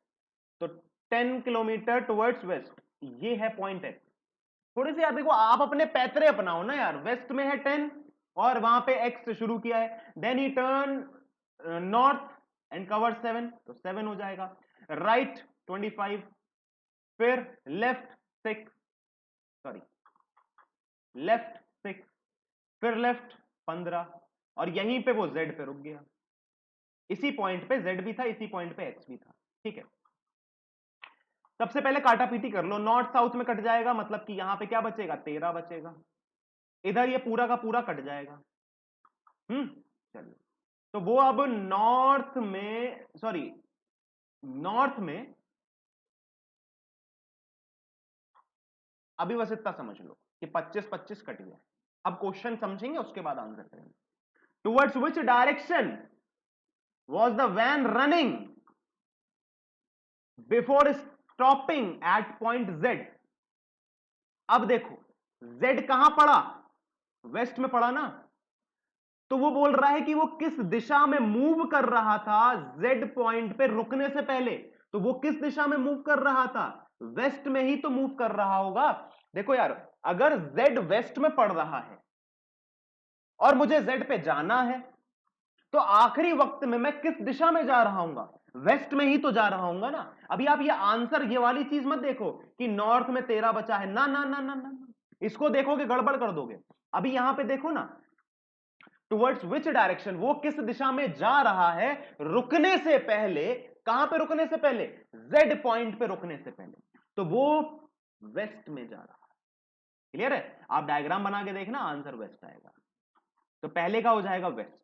तो 10 किलोमीटर टुवर्ड्स वेस्ट, ये है पॉइंट X। थोड़ी सी यार देखो, आप अपने पैतरे अपनाओ ना यार, वेस्ट में है 10 और वहां पे X से शुरू किया है, then he turn north and cover 7, तो 7 हो जाएगा, राइट 25, फिर लेफ्ट 6, सॉरी लेफ्ट 6, फिर लेफ्ट 15, और यहीं पे वो Z पे रुक गया। इसी पॉइंट पे Z भी था, इसी पॉइंट पे X भी था, ठीक है। सबसे पहले काटा पीटी कर लो, नॉर्थ साउथ में कट जाएगा, मतलब कि यहां पे क्या बचेगा, 13 बचेगा, इधर ये पूरा का पूरा कट जाएगा। चलिए, तो वो अब नॉर्थ में, सॉरी नॉर्थ में, अभी बस इतना समझ लो कि 25 25 कट गया। अब क्वेश्चन समझेंगे, उसके बाद आंसर करेंगे। Towards which direction was the van running before stopping at point Z। अब देखो Z कहां पड़ा, वेस्ट में पड़ा ना, तो वो बोल रहा है कि वो किस दिशा में मूव कर रहा था Z पॉइंट पे रुकने से पहले। तो वो किस दिशा में मूव कर रहा था, वेस्ट में ही तो मूव कर रहा होगा। देखो यार, अगर Z वेस्ट में पड़ रहा है और मुझे Z पे जाना है, तो आखिरी वक्त में मैं किस दिशा में जा रहा हूंगा, वेस्ट में ही तो जा रहा हूंगा ना। अभी आप ये आंसर, ये वाली चीज मत देखो कि नॉर्थ में 13 बचा है, ना ना ना ना ना, इसको देखोगे गड़बड़ कर दोगे। अभी यहां पे देखो ना, टुवर्ड्स विच डायरेक्शन, वो किस दिशा में जा रहा है रुकने से पहले। कहां पे रुकने से पहले? जेड पॉइंट पे रुकने से पहले, तो वो वेस्ट में जा रहा है। क्लियर है? आप डायग्राम बना के देखना, आंसर वेस्ट आएगा। तो पहले का हो जाएगा वेस्ट।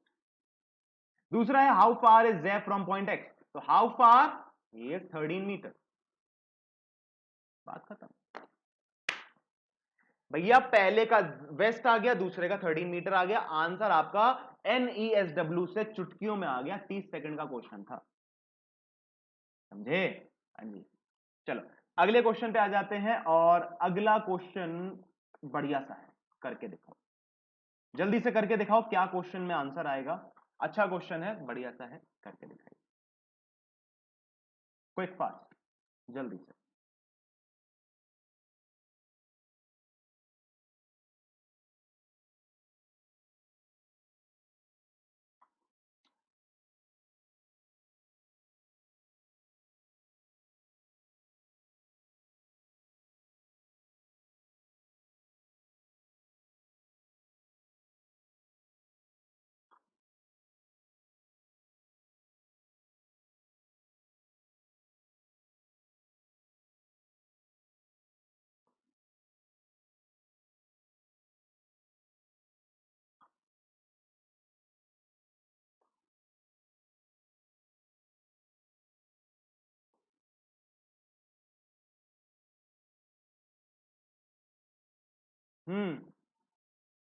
दूसरा है how far is Z from point x, तो हाउ फार, ये 13 मीटर, बात खत्म। भैया पहले का वेस्ट आ गया, दूसरे का 13 मीटर आ गया, आंसर आपका NESW से चुटकियों में आ गया। 30 सेकंड का क्वेश्चन था, समझे? हाँ जी। चलो अगले क्वेश्चन पे आ जाते हैं, और अगला क्वेश्चन बढ़िया सा है, करके दिखाओ, जल्दी से करके दिखाओ क्या क्वेश्चन में आंसर आएगा। अच्छा क्वेश्चन है, बढ़िया सा है, करके दिखाइए, क्विक फास्ट, जल्दी से।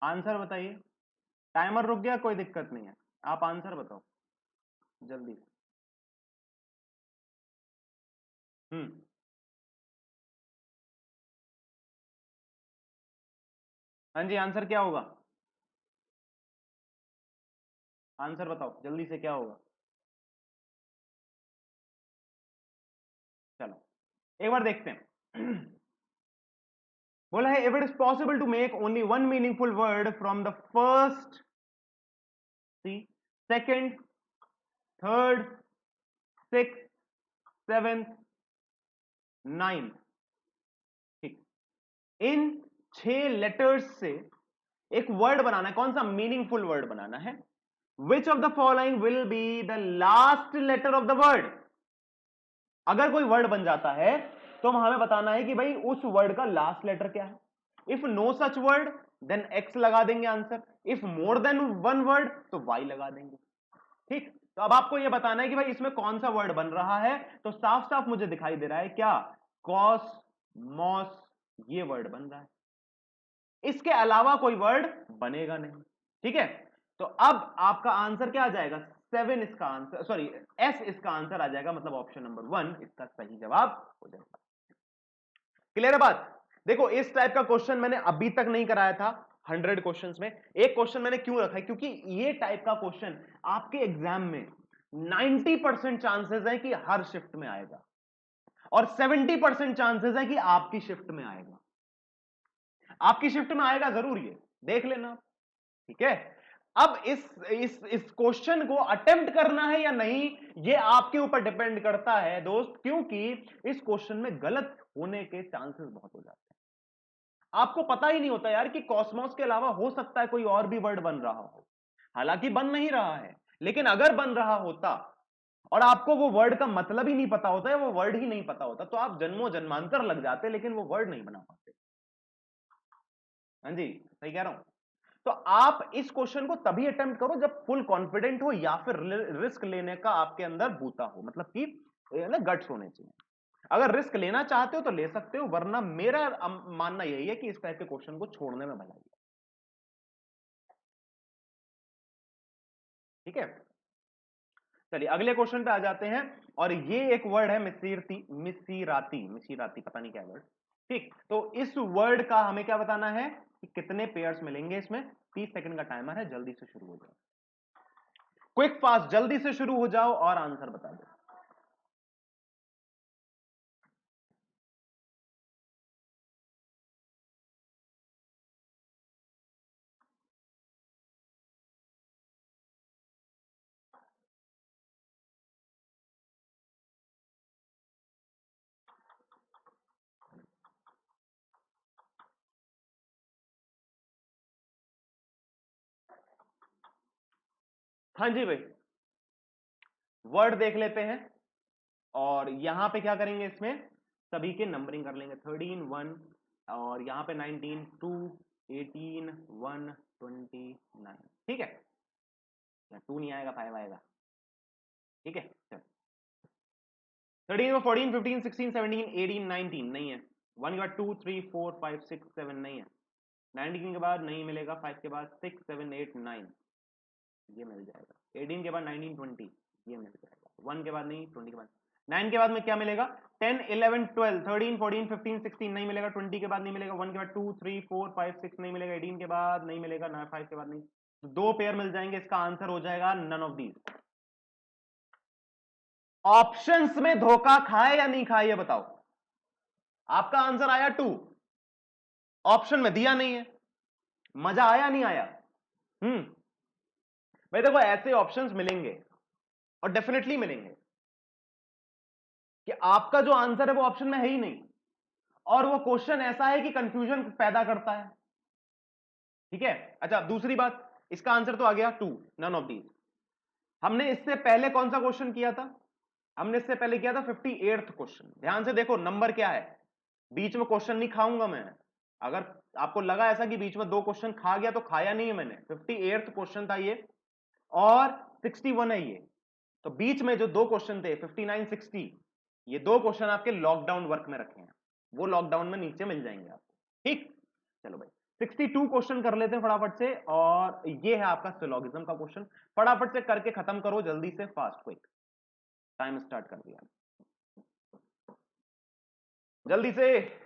आंसर बताइए, टाइमर रुक गया, कोई दिक्कत नहीं है, आप आंसर बताओ जल्दी से। हम्म हाँ जी, आंसर क्या होगा? आंसर बताओ जल्दी से, क्या होगा? चलो एक बार देखते हैं। बोला है if it is possible to make only one meaningful word from the first, C, second, third, six, seventh, ninth, ठीक, इन 6 लेटर्स से एक वर्ड बनाना है। कौन सा मीनिंगफुल वर्ड बनाना है? Which of the following will be the last letter of the word. अगर कोई वर्ड बन जाता है तो हमें बताना है कि भाई उस वर्ड का लास्ट लेटर क्या है। If no such word then X लगा देंगे answer, if more than one word तो वाई लगा देंगे। ठीक, तो अब आपको यह बताना है कि भाई इसमें कौन सा वर्ड बन रहा है। तो साफ साफ मुझे दिखाई दे रहा है क्या, कॉस, मॉस, ये वर्ड बन रहा है, इसके अलावा कोई वर्ड बनेगा नहीं। ठीक है, तो अब आपका आंसर क्या आ जाएगा? 7 इसका आंसर, सॉरी एस इसका आंसर आ जाएगा, मतलब ऑप्शन नंबर 1 इसका सही जवाब हो जाएगा। क्लियर है बात? देखो इस टाइप का क्वेश्चन मैंने अभी तक नहीं कराया था 100 क्वेश्चंस में। एक क्वेश्चन मैंने क्यों रखा है, क्योंकि ये टाइप का क्वेश्चन आपके एग्जाम में 90% चांसेस है कि हर शिफ्ट में आएगा, और 70% चांसेस है कि आपकी शिफ्ट में आएगा। आपकी शिफ्ट में आएगा जरूर, ये देख लेना। ठीक है, अब इस क्वेश्चन को अटेम्प्ट करना है या नहीं, ये आपके ऊपर डिपेंड करता है दोस्त, क्योंकि इस क्वेश्चन में गलत होने के चांसेस बहुत हो जाते हैं। आपको पता ही नहीं होता यार कि कॉस्मोस के अलावा हो सकता है कोई और भी वर्ड बन रहा हो, हालांकि बन नहीं रहा है, लेकिन अगर बन रहा होता और आपको वो वर्ड का मतलब ही नहीं पता होता है, वो वर्ड ही नहीं पता होता, तो आप जन्मों जन्मांतर लग जाते, लेकिन वो वर्ड नहीं बना पाते। हाँ जी, सही कह रहा हूं। तो आप इस क्वेश्चन को तभी अटेम्प्ट करो जब फुल कॉन्फिडेंट हो, या फिर रिस्क लेने का आपके अंदर बूता हो, मतलब कि ना गट्स होने चाहिए। अगर रिस्क लेना चाहते हो तो ले सकते हो, वरना मेरा मानना यही है कि इस टाइप के क्वेश्चन को छोड़ने में भलाई है। ठीक है, चलिए अगले क्वेश्चन पे आ जाते हैं, और ये एक वर्ड है मिसीरती, मिसीराती, मिसीराती, पता नहीं क्या वर्ड। ठीक, तो इस वर्ड का हमें क्या बताना है कि कितने पेयर्स मिलेंगे इसमें। 30 सेकंड का टाइमर है, जल्दी से शुरू हो जाओ, क्विक फास्ट, जल्दी से शुरू हो जाओ और आंसर बता दो। हाँ जी भाई, वर्ड देख लेते हैं और यहां पे क्या करेंगे, इसमें सभी के नंबरिंग कर लेंगे। 13 1 और यहां पे 19 2 18 1 29। ठीक है, 2 नहीं आएगा, 5 आएगा। ठीक है, चल 13 में 14 15 16 17 18 19 नहीं है। 1 के बाद 2 3 4 5 6 7 नहीं है। 19 के बाद नहीं मिलेगा, 5 के बाद 6 7 8 9 ये मिल जाएगा। 18 के बाद 19 20 ये मिल जाएगा। 1 के बाद नहीं, 20 के बाद 9 के बाद में क्या मिलेगा, 10 11 12 13 14 15 16 नहीं मिलेगा। 20 के बाद नहीं मिलेगा। 1 के बाद 2 3 4 5 6 नहीं मिलेगा। 18 के बाद नहीं मिलेगा ना, 5 के बाद नहीं। तो 2 पेयर मिल जाएंगे। इसका आंसर हो जाएगा नन ऑफ दीज। ऑप्शंस में धोखा खाए या नहीं खाए ये बताओ। आपका आंसर आया 2, ऑप्शन में दिया नहीं है। मजा आया नहीं आया? भाई देखो, ऐसे ऑप्शंस मिलेंगे और डेफिनेटली मिलेंगे कि आपका जो आंसर है वो ऑप्शन में है ही नहीं, और वो क्वेश्चन ऐसा है कि कंफ्यूजन पैदा करता है। ठीक है, अच्छा दूसरी बात, इसका आंसर तो आ गया 2, नन ऑफ दीज। हमने इससे पहले कौन सा क्वेश्चन किया था? हमने इससे पहले किया था 58th क्वेश्चन। ध्यान से देखो नंबर क्या है, बीच में क्वेश्चन नहीं खाऊंगा मैं। अगर आपको लगा ऐसा कि बीच में 2 क्वेश्चन खा गया, तो खाया नहीं है मैंने। 58th क्वेश्चन था ये और 61 है ये। तो बीच में जो 2 क्वेश्चन थे 59 60, ये 2 क्वेश्चन आपके लॉकडाउन वर्क में रखे हैं, वो लॉकडाउन में नीचे मिल जाएंगे आपको। ठीक, चलो भाई 62 क्वेश्चन कर लेते हैं फटाफट से, और ये है आपका सिलोगिज्म का क्वेश्चन। फटाफट से करके खत्म करो जल्दी से, फास्ट क्विक। टाइम स्टार्ट कर दिया जल्दी से।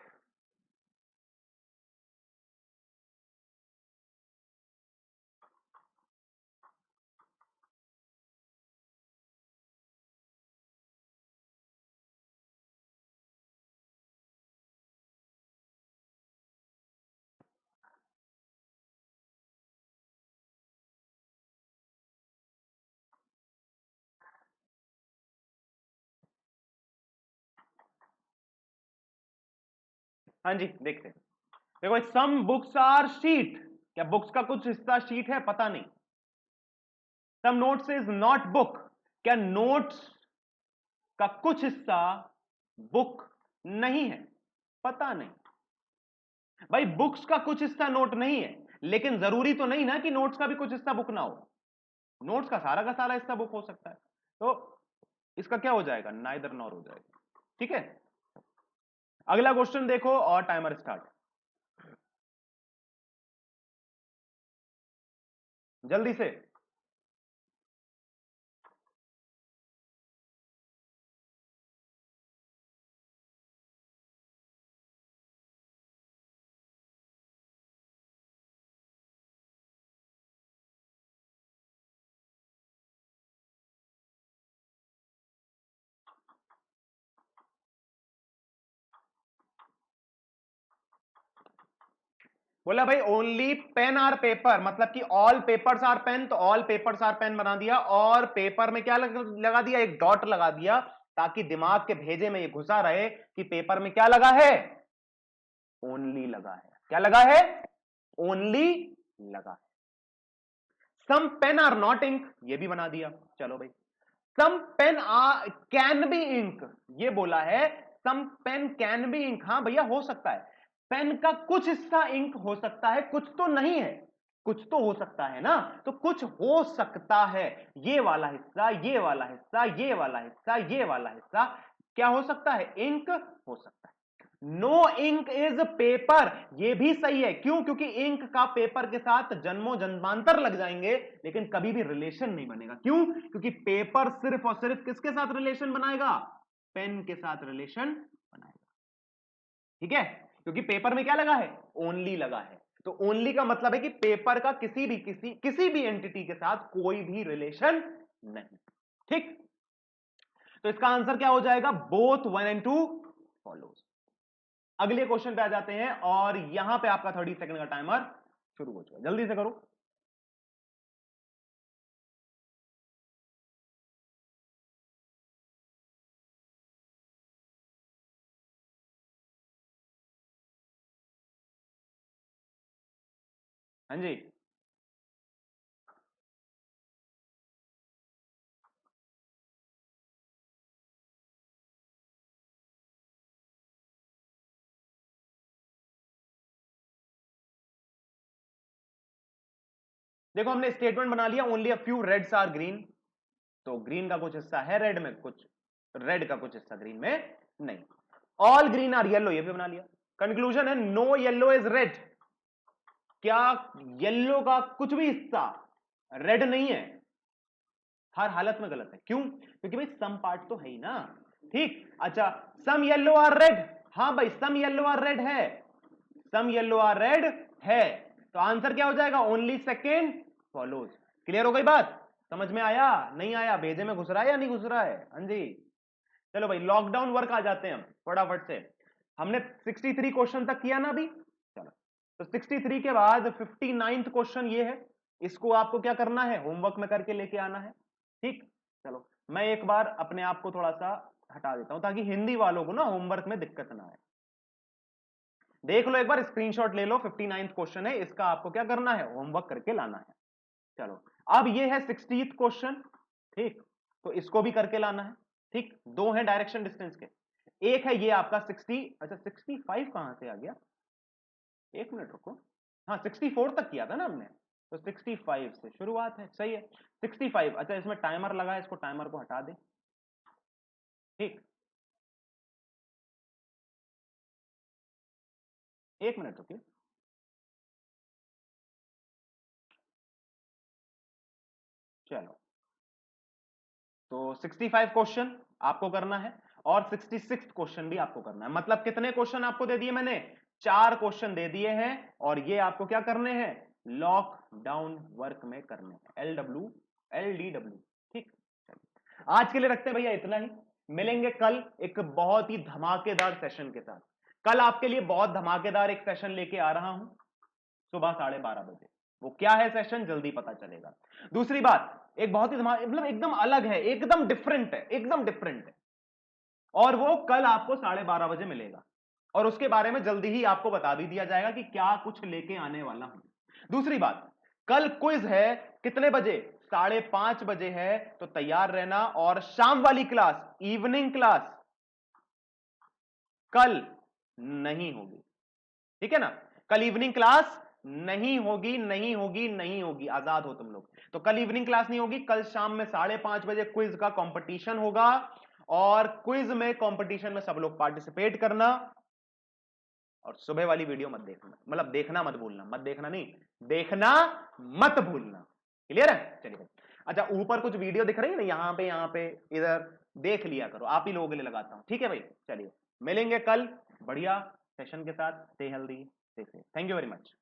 हाँ जी, देखते हैं। देखो, सम बुक्स आर शीट, क्या बुक्स का कुछ हिस्सा शीट है? पता नहीं। Some notes is not book, क्या नोट्स का कुछ हिस्सा बुक नहीं है? पता नहीं। भाई बुक्स का कुछ हिस्सा नोट नहीं है, लेकिन जरूरी तो नहीं ना कि नोट्स का भी कुछ हिस्सा बुक ना हो। नोट्स का सारा हिस्सा बुक हो सकता है। तो इसका क्या हो जाएगा, नाइदर नॉर हो जाएगा। ठीक है, अगला क्वेश्चन देखो और टाइमर स्टार्ट, जल्दी से। बोला भाई ओनली पेन आर पेपर, मतलब कि ऑल पेपर्स आर पेन, तो ऑल पेपर्स आर पेन बना दिया, और पेपर में क्या लगा दिया, एक डॉट लगा दिया, ताकि दिमाग के भेजे में ये घुसा रहे कि पेपर में क्या लगा है, ओनली लगा है। क्या लगा है? ओनली लगा है। Some pen are not ink, ये भी बना दिया। चलो भाई, some pen are can be ink, ये बोला है। Some pen can be ink, हाँ भैया हो सकता है। पेन का कुछ हिस्सा इंक हो सकता है, कुछ तो नहीं है। कुछ तो हो सकता है ना, तो कुछ हो सकता है। ये वाला हिस्सा, ये वाला हिस्सा, ये वाला हिस्सा, ये वाला हिस्सा क्या हो सकता है, इंक हो सकता है। नो इंक इज पेपर, ये भी सही है। क्यों? क्योंकि इंक का पेपर के साथ जन्मों जन्मांतर लग जाएंगे, लेकिन कभी भी रिलेशन नहीं बनेगा। क्यों? क्योंकि पेपर सिर्फ और सिर्फ किसके साथ रिलेशन बनाएगा, पेन के साथ रिलेशन बनाएगा। ठीक है, क्योंकि पेपर में क्या लगा है, ओनली लगा है। तो ओनली का मतलब है कि पेपर का किसी भी एंटिटी के साथ कोई भी रिलेशन नहीं। ठीक, तो इसका आंसर क्या हो जाएगा, बोथ 1 and 2 फॉलोज। अगले क्वेश्चन पे आ जाते हैं, और यहां पे आपका 30 सेकंड का टाइमर शुरू हो चुका है, जल्दी से करो। हाँ जी, देखो हमने स्टेटमेंट बना लिया, only a few reds are green, तो ग्रीन का कुछ हिस्सा है रेड में, कुछ रेड का कुछ हिस्सा ग्रीन में नहीं। ऑल ग्रीन आर येलो, ये भी बना लिया। कंक्लूजन है नो येलो इज रेड, क्या येलो का कुछ भी हिस्सा रेड नहीं है, हर हालत में गलत है। क्यों? क्योंकि भाई सम पार्ट तो है ही ना। ठीक, अच्छा सम येलो आर रेड, हां भाई सम येलो आर रेड है, सम येलो आर रेड है, तो आंसर क्या हो जाएगा? Only second follows. क्लियर हो गई बात? समझ में आया? नहीं आया? भेजे में घुस रहा है या नहीं घुस रहा है? हाँ जी। चलो भाई लॉकडाउन वर्क आ जाते हैं हम फटाफट से। हमने 63 क्वेश्चन तक किया ना अभी। चलो तो 63 के बाद 59th क्वेश्चन ये है, इसको आपको क्या करना है? होमवर्क में करके लेके आना है। ठीक, चलो मैं एक बार अपने आप को थोड़ा सा हटा देता हूं ताकि हिंदी वालों को ना होमवर्क में दिक्कत ना आए। देख लो एक बार, स्क्रीनशॉट ले लो, 59th क्वेश्चन है, इसका आपको क्या करना है? होमवर्क करके लाना है। चलो अब ये है 60th क्वेश्चन, ठीक, तो इसको भी करके लाना है। ठीक, दो है डायरेक्शन डिस्टेंस के, एक है ये आपका 60, अच्छा 65 कहां से आ गया? एक मिनट रुको, हाँ 64 तक किया था ना हमने, तो 65 से शुरुआत है, सही है 65। अच्छा इसमें टाइमर लगा है, इसको टाइमर को हटा दे। ठीक, एक मिनट रुकिए। चलो तो 65 क्वेश्चन आपको करना है और 66 क्वेश्चन भी आपको करना है। मतलब कितने क्वेश्चन आपको दे दिए मैंने? 4 क्वेश्चन दे दिए हैं और ये आपको क्या करने हैं? लॉकडाउन वर्क में करने हैं, LW LDW। ठीक, आज के लिए रखते हैं भैया इतना ही। मिलेंगे कल एक बहुत ही धमाकेदार सेशन के साथ। कल आपके लिए बहुत धमाकेदार एक सेशन लेके आ रहा हूं सुबह 12:30 बजे। वो क्या है सेशन, जल्दी पता चलेगा। दूसरी बात, एक बहुत ही मतलब एकदम अलग है, एकदम डिफरेंट है, एकदम डिफरेंट है, और वो कल आपको 12:30 बजे मिलेगा और उसके बारे में जल्दी ही आपको बता भी दिया जाएगा कि क्या कुछ लेके आने वाला हूं। दूसरी बात, कल क्विज है, कितने बजे? 5:30 बजे है, तो तैयार रहना। और शाम वाली क्लास, इवनिंग क्लास कल नहीं होगी, ठीक है ना? कल इवनिंग क्लास नहीं होगी, नहीं होगी, नहीं होगी, आजाद हो तुम लोग। तो कल इवनिंग क्लास नहीं होगी, कल शाम में 5:30 बजे क्विज का कंपटीशन होगा और क्विज में कंपटीशन में सब लोग पार्टिसिपेट करना। और सुबह वाली वीडियो मत देखना, मतलब देखना मत भूलना, मत देखना नहीं, देखना मत भूलना। क्लियर है? चलिए, अच्छा ऊपर कुछ वीडियो दिख रही है ना, यहाँ पे इधर देख लिया करो, आप ही लोगों के लिए लगाता हूं, ठीक है भाई? चलिए मिलेंगे कल बढ़िया सेशन के साथ। Stay healthy, stay safe, thank you very much.